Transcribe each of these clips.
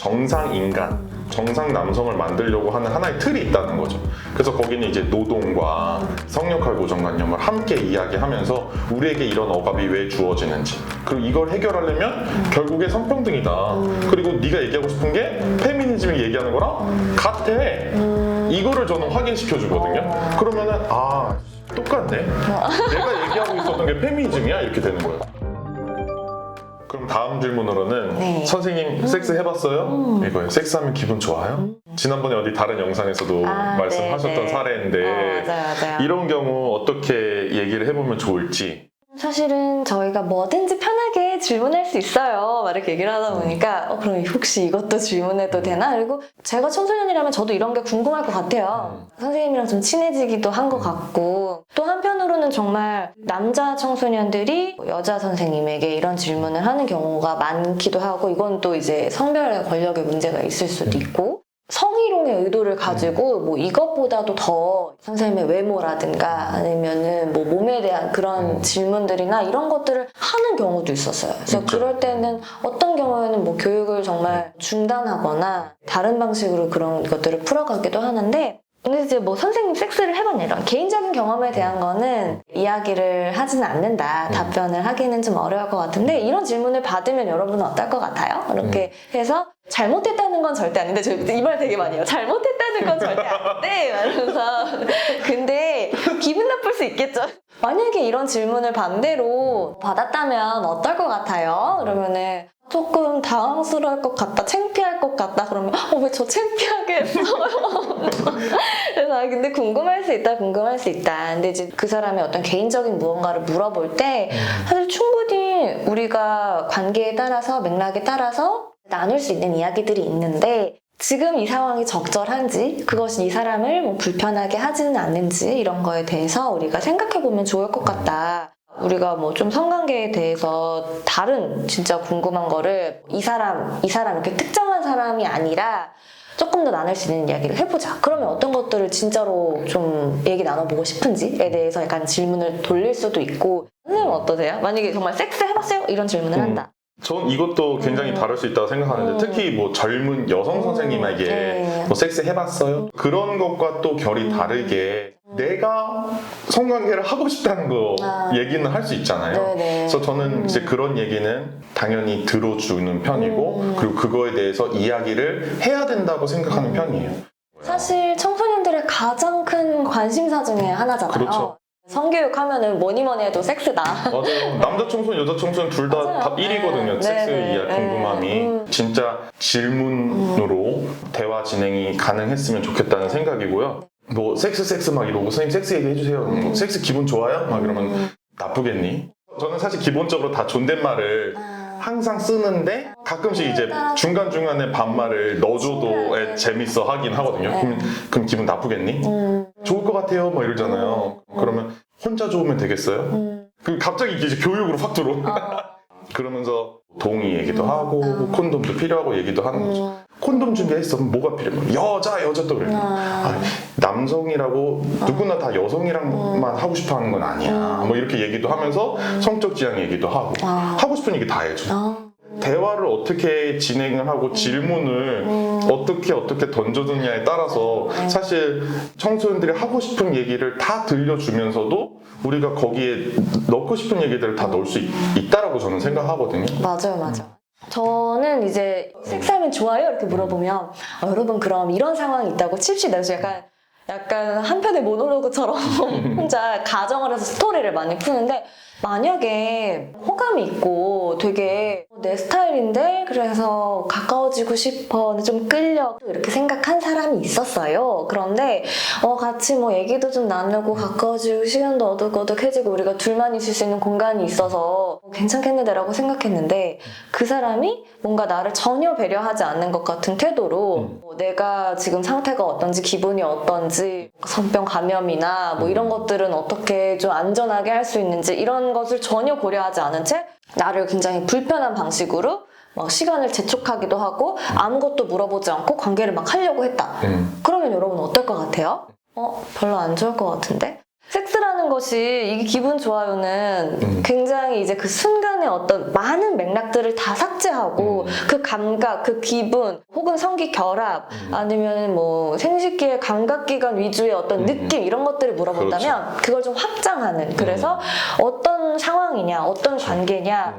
정상 인간, 정상 남성을 만들려고 하는 하나의 틀이 있다는 거죠. 그래서 거기는 이제 노동과 성역할 고정관념을 함께 이야기하면서 우리에게 이런 억압이 왜 주어지는지, 그리고 이걸 해결하려면 결국에 성평등이다. 그리고 네가 얘기하고 싶은 게 페미니즘이 얘기하는 거랑 같아. 이거를 저는 확인시켜 주거든요. 그러면은 아, 똑같네. 내가 얘기하고 있었던 게 페미니즘이야? 이렇게 되는 거예요. 그럼 다음 질문으로는 네. 선생님 섹스 해봤어요? 이거예요. 섹스하면 기분 좋아요? 지난번에 어디 다른 영상에서도 말씀하셨던 네. 사례인데 맞아요. 이런 경우 어떻게 얘기를 해보면 좋을지. 사실은 저희가 뭐든지 편하게 질문할 수 있어요. 막 이렇게 얘기를 하다 보니까 그럼 혹시 이것도 질문해도 되나? 그리고 제가 청소년이라면 저도 이런 게 궁금할 것 같아요. 선생님이랑 좀 친해지기도 한 것 같고, 또 한편으로는 정말 남자 청소년들이 여자 선생님에게 이런 질문을 하는 경우가 많기도 하고, 이건 또 이제 성별 권력의 문제가 있을 수도 있고, 성희롱의 의도를 가지고 뭐 이것보다도 더 선생님의 외모라든가 아니면은 뭐 몸에 대한 그런 질문들이나 이런 것들을 하는 경우도 있었어요. 그래서 그렇죠. 그럴 때는 어떤 경우에는 뭐 교육을 정말 중단하거나 다른 방식으로 그런 것들을 풀어가기도 하는데, 근데 이제 뭐 선생님 섹스를 해봤냐 이런 개인적인 경험에 대한 거는 이야기를 하지는 않는다. 답변을 하기는 좀 어려울 것 같은데, 이런 질문을 받으면 여러분은 어떨 것 같아요? 이렇게 해서 잘못했다는 건 절대 아닌데, 저 이 말 되게 많이 해요. 잘못했다는 건 절대 아닌데 이러면서 근데 기분 나쁠 수 있겠죠. 만약에 이런 질문을 반대로 받았다면 어떨 것 같아요? 그러면은 조금 당황스러울 것 같다, 창피할 것 같다. 그러면 왜 저 창피하게 했어요? 그래서 근데 궁금할 수 있다. 근데 이제 그 사람의 어떤 개인적인 무언가를 물어볼 때 사실 충분히 우리가 관계에 따라서 맥락에 따라서 나눌 수 있는 이야기들이 있는데, 지금 이 상황이 적절한지, 그것이 이 사람을 뭐 불편하게 하지는 않는지, 이런 거에 대해서 우리가 생각해보면 좋을 것 같다. 우리가 뭐 좀 성관계에 대해서 다른 진짜 궁금한 거를 이 사람 이렇게 특정한 사람이 아니라 조금 더 나눌 수 있는 이야기를 해보자. 그러면 어떤 것들을 진짜로 좀 얘기 나눠보고 싶은지에 대해서 약간 질문을 돌릴 수도 있고. 선생님은 어떠세요? 만약에 정말 섹스 해봤어요? 이런 질문을 한다. 전 이것도 굉장히 다를 수 있다고 생각하는데, 특히 뭐 젊은 여성 선생님에게 네. 뭐 섹스 해봤어요? 그런 것과 또 결이 다르게 내가 성관계를 하고 싶다는 거 얘기는 할 수 있잖아요. 네네. 그래서 저는 이제 그런 얘기는 당연히 들어주는 편이고, 그리고 그거에 대해서 이야기를 해야 된다고 생각하는 편이에요. 사실 청소년들의 가장 큰 관심사 중에 하나잖아요. 그렇죠. 성교육 하면은 뭐니 해도 섹스다. 맞아요. 남자 청소년, 여자 청소년 둘 다 맞아요. 다 1이거든요. 네. 섹스 네. 이야 궁금함이. 진짜 질문으로 대화 진행이 가능했으면 좋겠다는 생각이고요. 뭐 섹스 막 이러고 선생님 섹스 얘기 해주세요. 뭐 섹스 기분 좋아요? 막 이러면 나쁘겠니? 저는 사실 기본적으로 다 존댓말을 항상 쓰는데 가끔씩 이제 중간중간에 반말을 넣어줘도 재밌어 하긴 하거든요. 그럼 기분 나쁘겠니? 좋을 것 같아요. 막 이러잖아요. 그러면 혼자 좋으면 되겠어요? 그 갑자기 이제 교육으로 확 들어. 그러면서 동의 얘기도 하고 콘돔도 필요하고 얘기도 하는 거죠. 콘돔 준비했어. 그럼 뭐가 필요해? 여자 또 그래. 남성이라고 누구나 다 여성이랑만 하고 싶어 하는 건 아니야. 뭐 이렇게 얘기도 하면서 성적 지향 얘기도 하고 하고 싶은 얘기 다 해줘. 대화를 어떻게 진행을 하고 질문을 어떻게 던져주냐에 따라서 사실 청소년들이 하고 싶은 얘기를 다 들려주면서도 우리가 거기에 넣고 싶은 얘기들을 다 넣을 수 있다라고 저는 생각하거든요. 맞아요. 저는 이제 섹스하면 좋아요? 이렇게 물어보면 여러분 그럼 이런 상황이 있다고 칩시다. 그래서 약간 한편의 모노로그처럼 혼자 가정을 해서 스토리를 많이 푸는데, 만약에 호감이 있고 되게 내 스타일인데 그래서 가까워지고 싶어, 근데 좀 끌려 이렇게 생각한 사람이 있었어요. 그런데 같이 뭐 얘기도 좀 나누고 가까워지고 시간도 어둑어둑해지고 우리가 둘만 있을 수 있는 공간이 있어서 괜찮겠는데라고 생각했는데, 그 사람이 뭔가 나를 전혀 배려하지 않는 것 같은 태도로 내가 지금 상태가 어떤지, 기분이 어떤지, 성병 감염이나 뭐 이런 것들은 어떻게 좀 안전하게 할 수 있는지, 이런 것을 전혀 고려하지 않은 채 나를 굉장히 불편한 방식으로 막 시간을 재촉하기도 하고 아무것도 물어보지 않고 관계를 막 하려고 했다. 그러면 여러분 어떨 것 같아요? 별로 안 좋을 것 같은데? 섹스라는 좋아하는 것이 이게 기분 좋아요는 굉장히 이제 그 순간에 어떤 많은 맥락들을 다 삭제하고 그 감각, 그 기분 혹은 성기 결합 아니면 뭐 생식기의 감각기관 위주의 어떤 느낌 이런 것들을 물어본다면 그걸 좀 확장하는 그래서 어떤 상황이냐 어떤 관계냐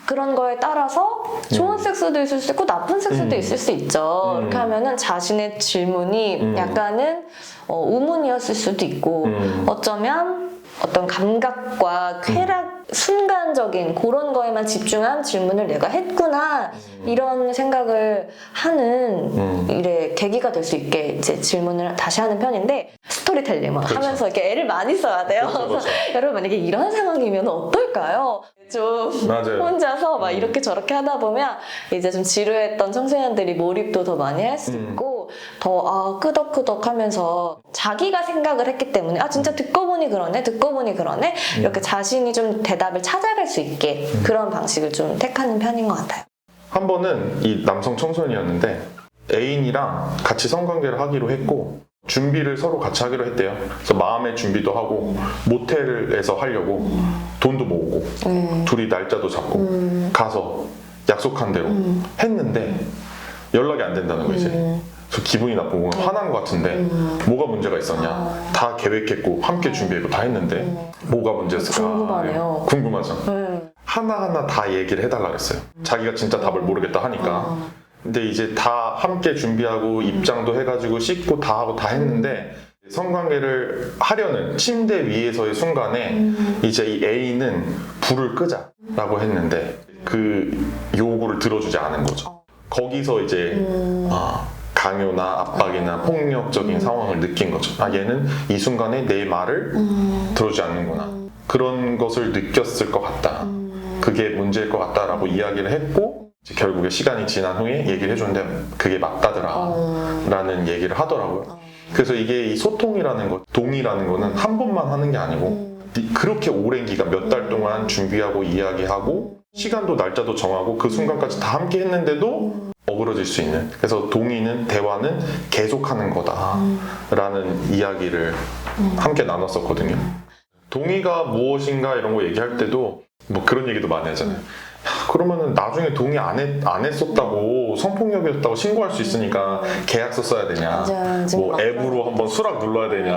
그런 거에 따라서 좋은 섹스도 있을 수 있고 나쁜 섹스도 있을 수 있죠. 이렇게 하면은 자신의 질문이 약간은 의문이었을 수도 있고 어쩌면 어떤 감각과 쾌락 순간적인 그런 거에만 집중한 질문을 내가 했구나 이런 생각을 하는 이래 계기가 될 수 있게 이제 질문을 다시 하는 편인데 스토리텔링을 그렇죠. 하면서 이렇게 애를 많이 써야 돼요. 그렇죠. 그래서 여러분 만약에 이런 상황이면 어떨까요? 좀 맞아요. 혼자서 막 이렇게 저렇게 하다 보면 이제 좀 지루했던 청소년들이 몰입도 더 많이 할 수 있고 더 끄덕끄덕 하면서 자기가 생각을 했기 때문에 진짜 듣고 보니 그러네 이렇게 자신이 좀 대답을 찾아갈 수 있게 그런 방식을 좀 택하는 편인 것 같아요. 한 번은 이 남성 청소년이었는데 애인이랑 같이 성관계를 하기로 했고 준비를 서로 같이 하기로 했대요. 그래서 마음의 준비도 하고 모텔에서 하려고 돈도 모으고 둘이 날짜도 잡고 가서 약속한 대로 했는데 연락이 안 된다는 거지. 그래서 기분이 나쁘고 화난 것 같은데 뭐가 문제가 있었냐. 다 계획했고 함께 준비했고 다 했는데 뭐가 문제였을까. 궁금하네요. 궁금하죠. 하나하나 다 얘기를 해달라 그랬어요. 자기가 진짜 답을 모르겠다 하니까. 근데 이제 다 함께 준비하고 입장도 해가지고 씻고 다 하고 다 했는데 성관계를 하려는 침대 위에서의 순간에 이제 이 A는 불을 끄자라고 했는데 그 요구를 들어주지 않은 거죠. 거기서 이제 강요나 압박이나 폭력적인 상황을 느낀 거죠. 얘는 이 순간에 내 말을 들어주지 않는구나. 그런 것을 느꼈을 것 같다. 그게 문제일 것 같다라고 이야기를 했고 결국에 시간이 지난 후에 얘기를 해줬는데 그게 맞다더라 라는 얘기를 하더라고요. 그래서 이게 이 소통이라는 것, 동의라는 거는 한 번만 하는 게 아니고 그렇게 오랜 기간 몇 달 동안 준비하고 이야기하고 시간도 날짜도 정하고 그 순간까지 다 함께 했는데도 어그러질 수 있는, 그래서 동의는 대화는 계속하는 거다 라는 이야기를 함께 나눴었거든요. 동의가 무엇인가 이런 거 얘기할 때도 뭐 그런 얘기도 많이 하잖아요. 그러면은 나중에 동의 안 했었다고 성폭력이었다고 신고할 수 있으니까 계약서 써야 되냐, 뭐 앱으로 한번 수락 눌러야 되냐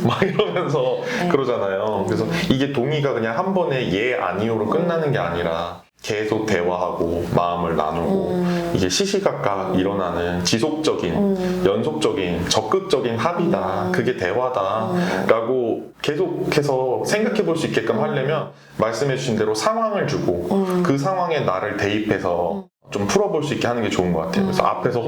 막 이러면서 그러잖아요. 그래서 이게 동의가 그냥 한 번에 예 아니오로 끝나는 게 아니라 계속 대화하고 마음을 나누고 이게 시시각각 일어나는 지속적인 연속적인 적극적인 합의다, 그게 대화다 라고 계속해서 생각해 볼 수 있게끔 하려면 말씀해 주신 대로 상황을 주고 그 상황에 나를 대입해서 좀 풀어볼 수 있게 하는 게 좋은 것 같아요. 그래서 앞에서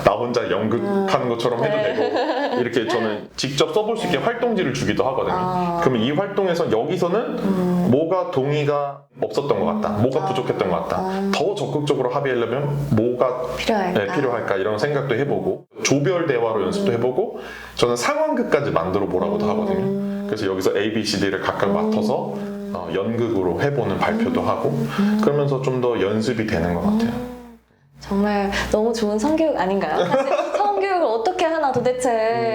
나 혼자 연극하는 것처럼 해도 되고 이렇게 저는 직접 써볼 수 있게 활동지를 주기도 하거든요. 그러면 이 활동에서 여기서는 뭐가 동의가 없었던 것 같다, 뭐가 부족했던 것 같다, 더 적극적으로 합의하려면 뭐가 필요할까 이런 생각도 해보고 조별 대화로 연습도 해보고 저는 상황극까지 만들어 보라고도 하거든요. 그래서 여기서 A, B, C, D를 각각 맡아서 연극으로 해보는 발표도 하고 그러면서 좀 더 연습이 되는 것 같아요. 정말 너무 좋은 성교육 아닌가요? 사실 성교육을 어떻게 하나 도대체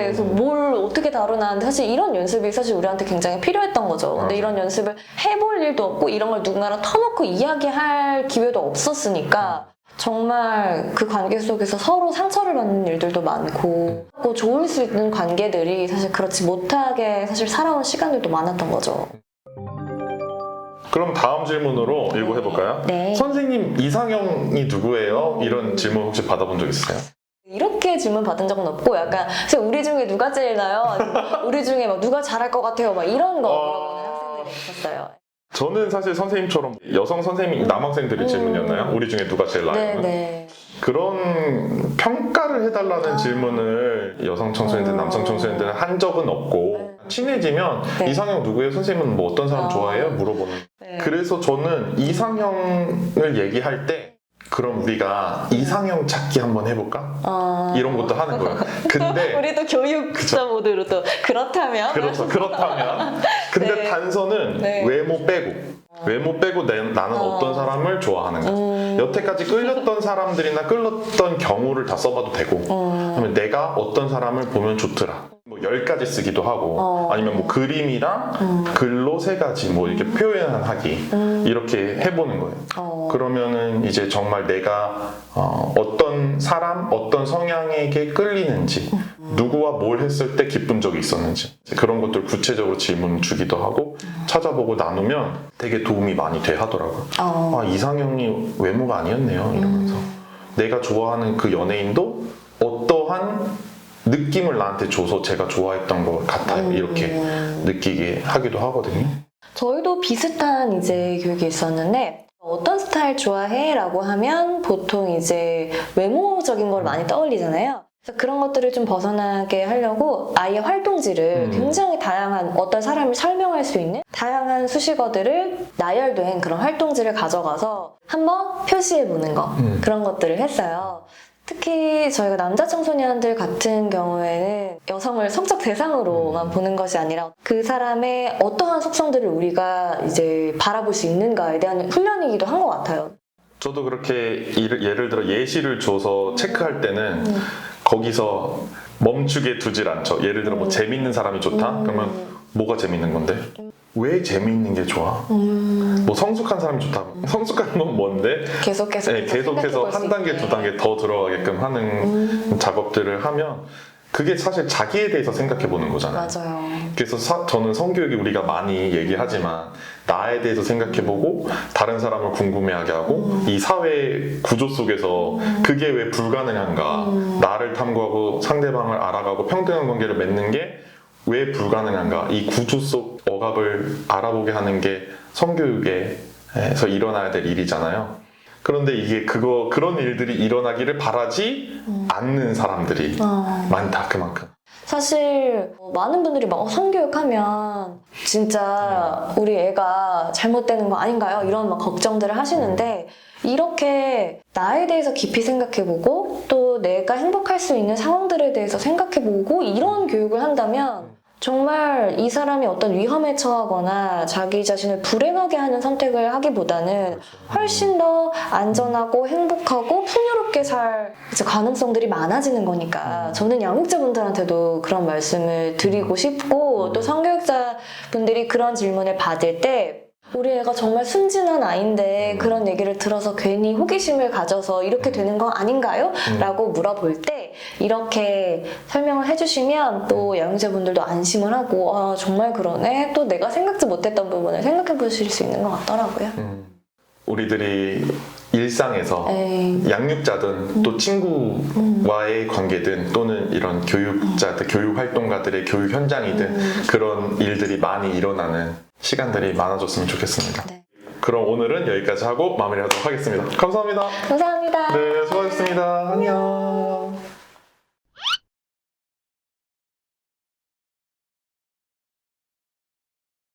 그래서 뭘 어떻게 다루나 하는데 사실 이런 연습이 사실 우리한테 굉장히 필요했던 거죠. 근데 이런 연습을 해볼 일도 없고 이런 걸 누군가랑 터놓고 이야기할 기회도 없었으니까 정말 그 관계 속에서 서로 상처를 받는 일들도 많고 또 좋을 수 있는 관계들이 사실 그렇지 못하게 사실 살아온 시간들도 많았던 거죠. 그럼 다음 질문으로 읽어볼까요? 네. 선생님 이상형이 누구예요? 이런 질문 혹시 받아본 적 있으세요? 이렇게 질문 받은 적은 없고 약간 선생님 우리 중에 누가 제일 나요? 아니면 우리 중에 막 누가 잘할 것 같아요? 막 이런 거 물어보는 학생들이 있었어요. 저는 사실 선생님처럼 여성 선생님, 남학생들의 질문이었나요? 우리 중에 누가 제일 나요? 네네. 그런 평가를 해달라는 질문을 여성 청소년들, 남성 청소년들은 한 적은 없고 친해지면 이상형 누구예요? 선생님은 뭐 어떤 사람 좋아해요? 물어보는. 그래서 저는 이상형을 얘기할 때 그럼 우리가 이상형 찾기 한번 해볼까? 이런 것도 하는 거예요. 근데 우리도 교육자 모드로 또 그렇다면 그렇다면 근데 단서는 외모 빼고 나는 어떤 사람을 좋아하는가. 여태까지 끌렸던 사람들이나 끌렸던 경우를 다 써봐도 되고 그러면 내가 어떤 사람을 보면 좋더라. 뭐 10가지 쓰기도 하고 아니면 뭐 그림이랑 글로 3가지 뭐 이렇게 표현하기 이렇게 해보는 거예요. 그러면은 이제 정말 내가 어떤 사람, 어떤 성향에게 끌리는지 누구와 뭘 했을 때 기쁜 적이 있었는지 그런 것들 구체적으로 질문 주기도 하고 찾아보고 나누면 되게 도움이 많이 돼 하더라고요. 아, 이상형이 외모가 아니었네요 이러면서 내가 좋아하는 그 연예인도 어떠한 느낌을 나한테 줘서 제가 좋아했던 것 같아요. 이렇게 느끼게 하기도 하거든요. 저희도 비슷한 이제 교육이 있었는데 어떤 스타일 좋아해? 라고 하면 보통 이제 외모적인 걸 많이 떠올리잖아요. 그래서 그런 것들을 좀 벗어나게 하려고 아예 활동지를 굉장히 다양한 어떤 사람을 설명할 수 있는 다양한 수식어들을 나열된 그런 활동지를 가져가서 한번 표시해보는 거 그런 것들을 했어요. 특히 저희가 남자 청소년들 같은 경우에는 여성을 성적 대상으로만 보는 것이 아니라 그 사람의 어떠한 속성들을 우리가 이제 바라볼 수 있는가에 대한 훈련이기도 한 것 같아요. 저도 그렇게 예를 들어 예시를 줘서 체크할 때는 거기서 멈추게 두질 않죠. 예를 들어 뭐 재밌는 사람이 좋다? 그러면 뭐가 재밌는 건데? 왜 재밌는 게 좋아? 뭐 성숙한 사람이 좋다. 성숙한 건 뭔데? 계속해서 한 단계, 두 단계 더 들어가게끔 하는 작업들을 하면 그게 사실 자기에 대해서 생각해 보는 거잖아요. 맞아요. 그래서 저는 성교육이 우리가 많이 얘기하지만 나에 대해서 생각해 보고 다른 사람을 궁금해하게 하고 이 사회 구조 속에서 그게 왜 불가능한가 나를 탐구하고 상대방을 알아가고 평등한 관계를 맺는 게 왜 불가능한가 이 구조 속 억압을 알아보게 하는 게 성교육에서 일어나야 될 일이잖아요. 그런데 이게 그런 일들이 일어나기를 바라지 않는 사람들이 많다 그만큼. 사실 많은 분들이 막 성교육하면 진짜 우리 애가 잘못되는 거 아닌가요? 이런 막 걱정들을 하시는데 이렇게 나에 대해서 깊이 생각해보고 또 내가 행복할 수 있는 상황들에 대해서 생각해보고 이런 교육을 한다면 정말 이 사람이 어떤 위험에 처하거나 자기 자신을 불행하게 하는 선택을 하기보다는 훨씬 더 안전하고 행복하고 풍요롭게 살 이제 가능성들이 많아지는 거니까 저는 양육자분들한테도 그런 말씀을 드리고 싶고 또 성교육자분들이 그런 질문을 받을 때 우리 애가 정말 순진한 아이인데 그런 얘기를 들어서 괜히 호기심을 가져서 이렇게 되는 거 아닌가요? 라고 물어볼 때 이렇게 설명을 해주시면 또 양육자분들도 안심을 하고 아 정말 그러네 또 내가 생각지 못했던 부분을 생각해 보실 수 있는 것 같더라고요. 우리들이 일상에서 양육자든 또 친구와의 관계든 또는 이런 교육자들, 교육활동가들의 교육 현장이든 그런 일들이 많이 일어나는 시간들이 많아졌으면 좋겠습니다. 네. 그럼 오늘은 여기까지 하고 마무리하도록 하겠습니다. 감사합니다. 감사합니다. 네, 수고하셨습니다. 안녕.